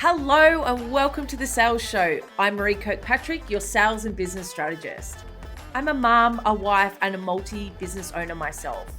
Hello and welcome to the Sales Show. I'm Marie Kirkpatrick, your sales and business strategist. I'm a mum, a wife, and a multi-business owner myself.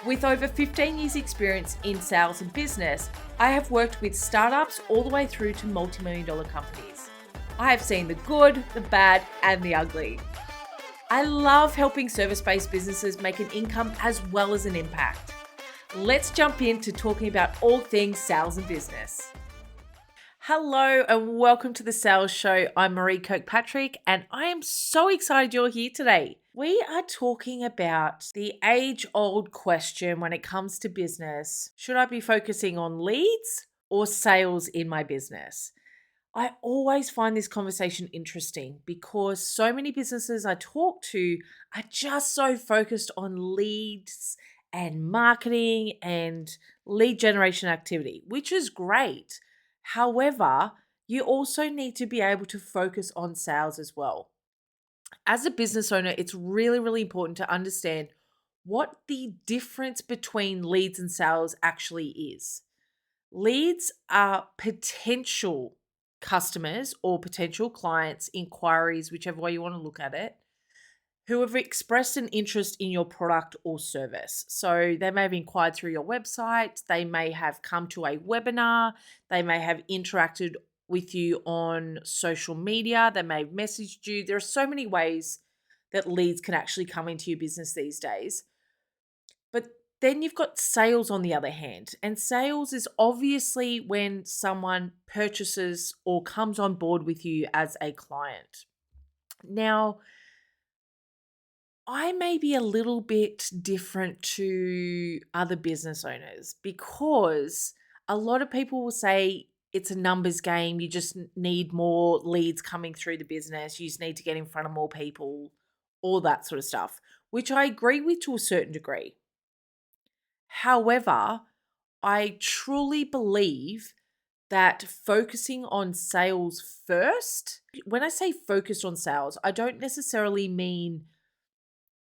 With over 15 years experience in sales and business, I have worked with startups all the way through to multi-million-dollar companies. I have seen the good, the bad, and the ugly. I love helping service-based businesses make an income as well as an impact. Let's jump into talking about all things sales and business. Hello and welcome to the Sales Show. I'm Marie Kirkpatrick and I am so excited you're here today. We are talking about the age-old question when it comes to business. Should I be focusing on leads or sales in my business? I always find this conversation interesting because so many businesses I talk to are just so focused on leads and marketing and lead generation activity, which is great. However, you also need to be able to focus on sales as well. As a business owner, it's really, really important to understand what the difference between leads and sales actually is. Leads are potential customers or potential clients, inquiries, whichever way you want to look at it, who have expressed an interest in your product or service. So they may have inquired through your website, they may have come to a webinar, they may have interacted with you on social media, they may have messaged you. There are so many ways that leads can actually come into your business these days. But then you've got sales on the other hand. And sales is obviously when someone purchases or comes on board with you as a client. Now, I may be a little bit different to other business owners because a lot of people will say it's a numbers game. You just need more leads coming through the business. You just need to get in front of more people, all that sort of stuff, which I agree with to a certain degree. However, I truly believe that focusing on sales first, when I say focus on sales, I don't necessarily mean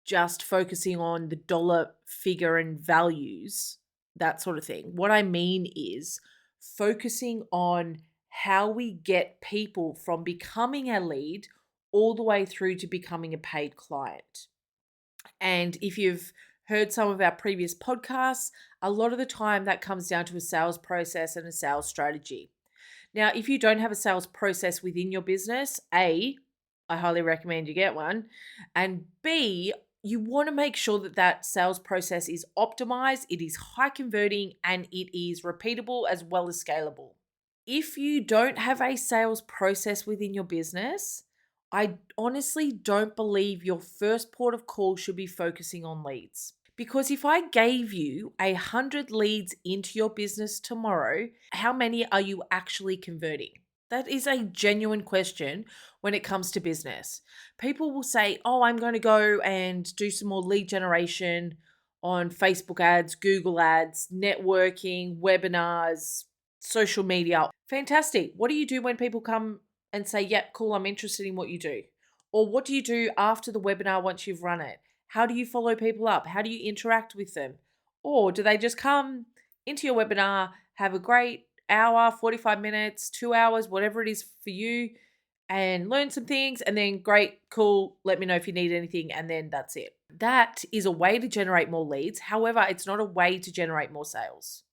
just focusing on the dollar figure and values, that sort of thing. What I mean is focusing on how we get people from becoming a lead all the way through to becoming a paid client. And if you've heard some of our previous podcasts, a lot of the time that comes down to a sales process and a sales strategy. Now, if you don't have a sales process within your business, A, I highly recommend you get one. And B, you want to make sure that that sales process is optimized, it is high converting, and it is repeatable as well as scalable. If you don't have a sales process within your business, I honestly don't believe your first port of call should be focusing on leads. Because if I gave you 100 leads into your business tomorrow, how many are you actually converting? That is a genuine question when it comes to business. People will say, oh, I'm going to go and do some more lead generation on Facebook ads, Google ads, networking, webinars, social media. Fantastic. What do you do when people come and say, yep, cool, I'm interested in what you do? Or what do you do after the webinar once you've run it? How do you follow people up? How do you interact with them? Or do they just come into your webinar, have a great hour, 45 minutes, 2 hours, whatever it is for you, and learn some things, and then great, cool, let me know if you need anything, and then that's it. That is a way to generate more leads. However, it's not a way to generate more sales.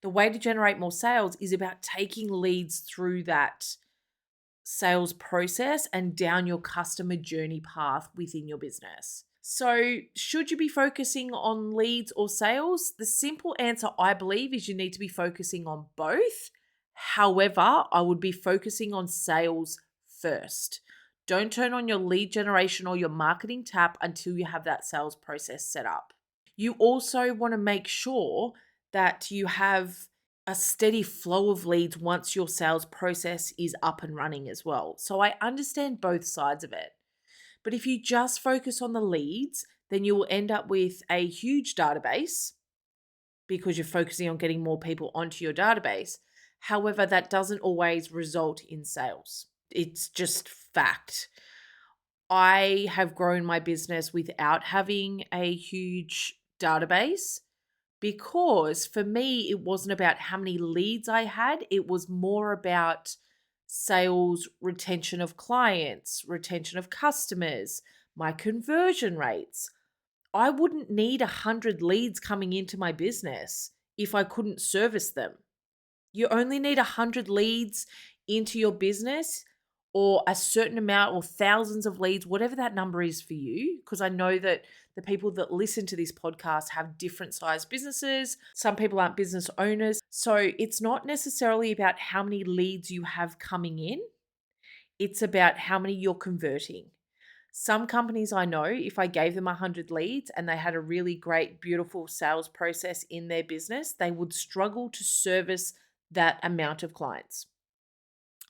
The way to generate more sales is about taking leads through that sales process and down your customer journey path within your business. So, should you be focusing on leads or sales? The simple answer, I believe, is you need to be focusing on both. However, I would be focusing on sales first. Don't turn on your lead generation or your marketing tap until you have that sales process set up. You also want to make sure that you have a steady flow of leads once your sales process is up and running as well. So I understand both sides of it. But if you just focus on the leads, then you will end up with a huge database because you're focusing on getting more people onto your database. However, that doesn't always result in sales. It's just fact. I have grown my business without having a huge database because for me, it wasn't about how many leads I had, it was more about sales, retention of clients, retention of customers, my conversion rates. I wouldn't need 100 leads coming into my business if I couldn't service them. You only need 100 leads into your business, or a certain amount, or thousands of leads, whatever that number is for you. Because I know that the people that listen to this podcast have different sized businesses. Some people aren't business owners. So it's not necessarily about how many leads you have coming in, it's about how many you're converting. Some companies I know, if I gave them 100 leads and they had a really great, beautiful sales process in their business, they would struggle to service that amount of clients.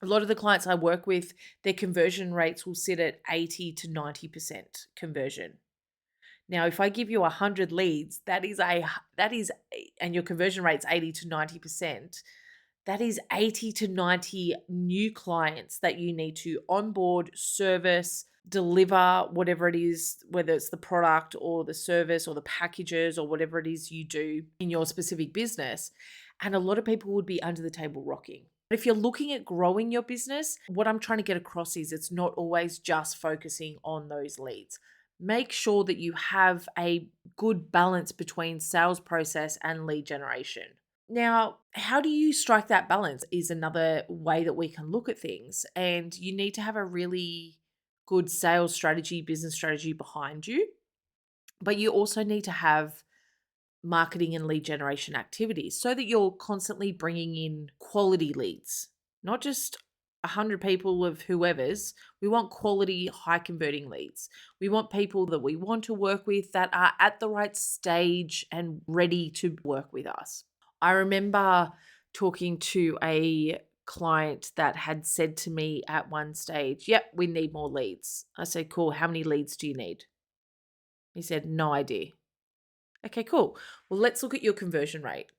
A lot of the clients I work with, their conversion rates will sit at 80 to 90% conversion. Now, if I give you 100 leads, and your conversion rate's 80 to 90%, that is 80 to 90 new clients that you need to onboard, service, deliver, whatever it is, whether it's the product or the service or the packages or whatever it is you do in your specific business. And a lot of people would be under the table rocking. But if you're looking at growing your business, what I'm trying to get across is it's not always just focusing on those leads. Make sure that you have a good balance between sales process and lead generation. Now, how do you strike that balance is another way that we can look at things. And you need to have a really good sales strategy, business strategy behind you. But you also need to have marketing and lead generation activities so that you're constantly bringing in quality leads, not just 100 people of whoever's. We want quality, high converting leads. We want people that we want to work with that are at the right stage and ready to work with us. I remember talking to a client that had said to me at one stage, "Yep, we need more leads." I said, "Cool, how many leads do you need?" He said, "No idea." Okay, cool. Well, let's look at your conversion rate.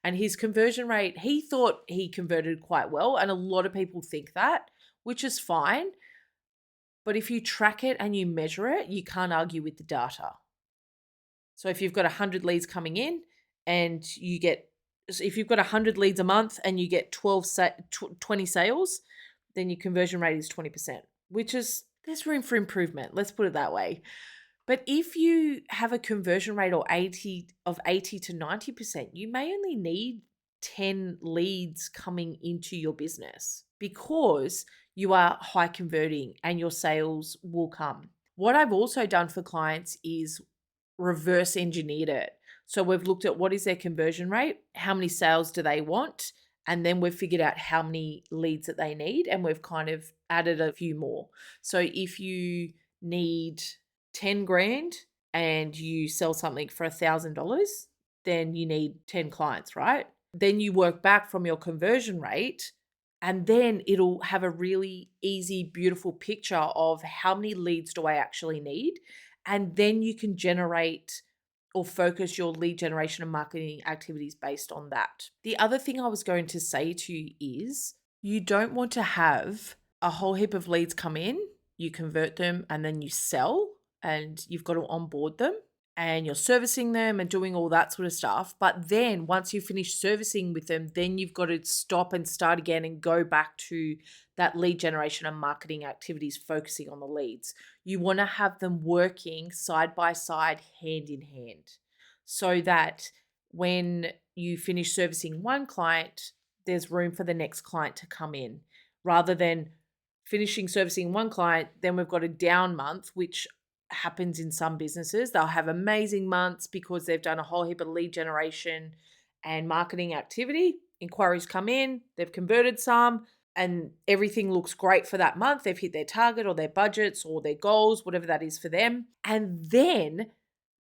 And his conversion rate, he thought he converted quite well. And a lot of people think that, which is fine. But if you track it and you measure it, you can't argue with the data. So if you've got 100 leads coming in and if you've got 100 leads a month and you get 20 sales, then your conversion rate is 20%, there's room for improvement. Let's put it that way. But if you have a conversion rate of 80 to 90%, you may only need 10 leads coming into your business because you are high converting and your sales will come. What I've also done for clients is reverse engineered it. So we've looked at what is their conversion rate, how many sales do they want, and then we've figured out how many leads that they need, and we've kind of added a few more. So if you need 10 grand and you sell something for $1,000, then you need 10 clients, right? Then you work back from your conversion rate, and then it'll have a really easy, beautiful picture of how many leads do I actually need. And then you can generate or focus your lead generation and marketing activities based on that. The other thing I was going to say to you is you don't want to have a whole heap of leads come in, you convert them, and then you sell, and you've got to onboard them and you're servicing them and doing all that sort of stuff. But then once you finish servicing with them, then you've got to stop and start again and go back to that lead generation and marketing activities, focusing on the leads. You want to have them working side by side, hand in hand, so that when you finish servicing one client, there's room for the next client to come in, rather than finishing servicing one client, then we've got a down month, which happens in some businesses. They'll have amazing months because they've done a whole heap of lead generation and marketing activity. Inquiries come in, they've converted some, and everything looks great for that month. They've hit their target or their budgets or their goals, whatever that is for them. And then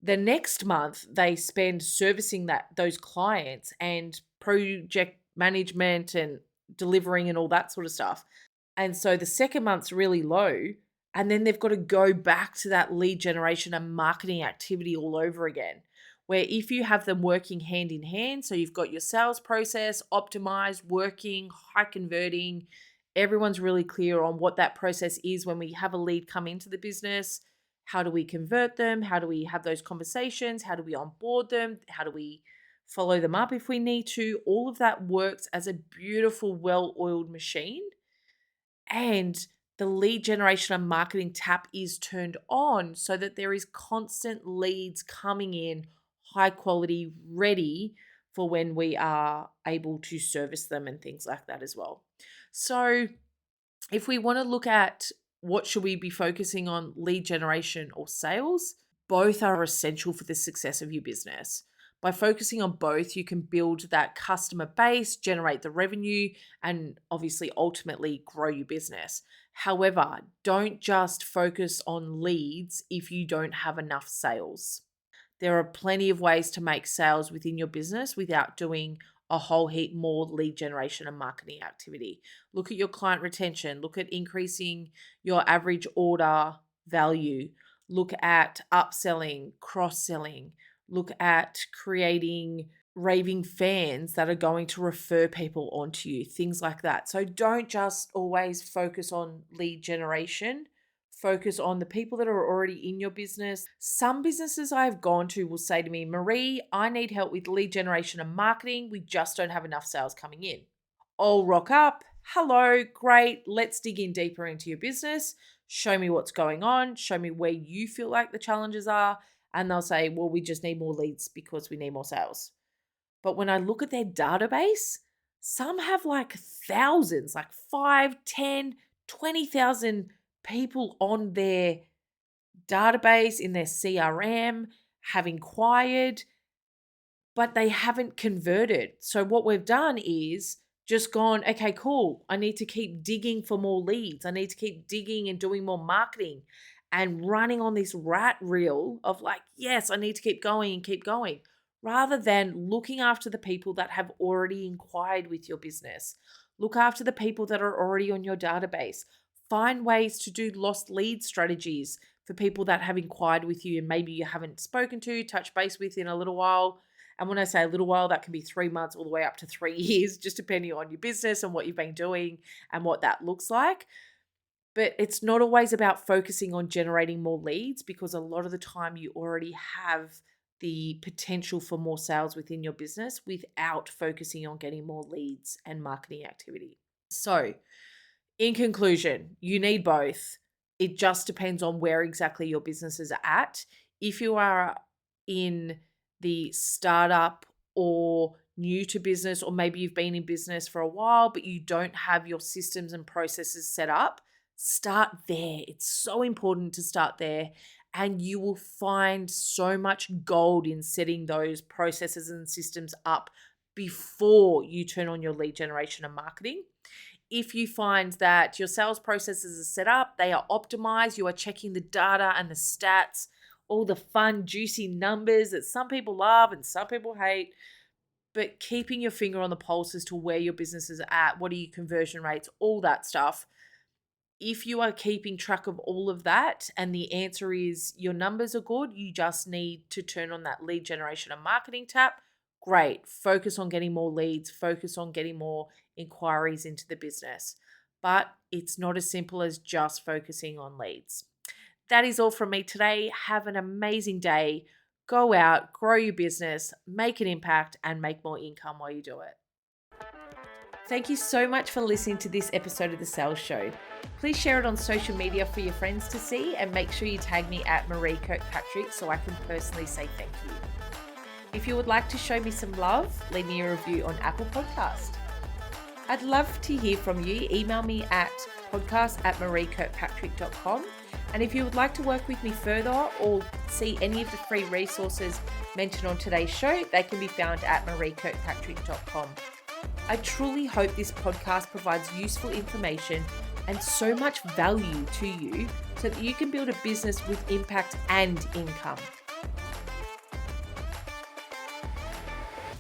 the next month they spend servicing those clients and project management and delivering and all that sort of stuff. And so the second month's really low. And then they've got to go back to that lead generation and marketing activity all over again. Where if you have them working hand in hand, so you've got your sales process optimized, working, high converting, everyone's really clear on what that process is when we have a lead come into the business. How do we convert them? How do we have those conversations? How do we onboard them? How do we follow them up if we need to. All of that works as a beautiful, well-oiled machine. And the lead generation and marketing tap is turned on so that there is constant leads coming in, high quality, ready for when we are able to service them and things like that as well. So if we want to look at what should we be focusing on, lead generation or sales, both are essential for the success of your business. By focusing on both, you can build that customer base, generate the revenue, and obviously ultimately grow your business. However, don't just focus on leads if you don't have enough sales. There are plenty of ways to make sales within your business without doing a whole heap more lead generation and marketing activity. Look at your client retention, look at increasing your average order value, look at upselling, cross-selling, look at creating raving fans that are going to refer people onto you, things like that. So don't just always focus on lead generation. Focus on the people that are already in your business. Some businesses I've gone to will say to me, Marie, I need help with lead generation and marketing. We just don't have enough sales coming in. I'll rock up. Hello, great. Let's dig in deeper into your business. Show me what's going on. Show me where you feel like the challenges are. And they'll say, well, we just need more leads because we need more sales. But when I look at their database, some have like thousands, like 5, 10, 20,000 people on their database, in their CRM, have inquired, but they haven't converted. So what we've done is just gone, okay, cool. I need to keep digging for more leads. I need to keep digging and doing more marketing and running on this rat reel of like, yes, I need to keep going, rather than looking after the people that have already inquired with your business. Look after the people that are already on your database. Find ways to do lost lead strategies for people that have inquired with you and maybe you haven't spoken to, touch base with in a little while. And when I say a little while, that can be 3 months all the way up to 3 years, just depending on your business and what you've been doing and what that looks like. But it's not always about focusing on generating more leads, because a lot of the time you already have the potential for more sales within your business without focusing on getting more leads and marketing activity. So in conclusion, you need both. It just depends on where exactly your business is at. If you are in the startup or new to business, or maybe you've been in business for a while, but you don't have your systems and processes set up, start there. It's so important to start there. And you will find so much gold in setting those processes and systems up before you turn on your lead generation and marketing. If you find that your sales processes are set up, they are optimized, you are checking the data and the stats, all the fun, juicy numbers that some people love and some people hate, but keeping your finger on the pulse as to where your business is at, what are your conversion rates, all that stuff. If you are keeping track of all of that and the answer is your numbers are good, you just need to turn on that lead generation and marketing tap, great. Focus on getting more leads, focus on getting more inquiries into the business. But it's not as simple as just focusing on leads. That is all from me today. Have an amazing day. Go out, grow your business, make an impact, and make more income while you do it. Thank you so much for listening to this episode of The Sales Show. Please share it on social media for your friends to see, and make sure you tag me at Marie Kirkpatrick so I can personally say thank you. If you would like to show me some love, leave me a review on Apple Podcast. I'd love to hear from you. Email me at podcast@mariekirkpatrick.com. And if you would like to work with me further or see any of the free resources mentioned on today's show, they can be found at mariekirkpatrick.com. I truly hope this podcast provides useful information and so much value to you so that you can build a business with impact and income.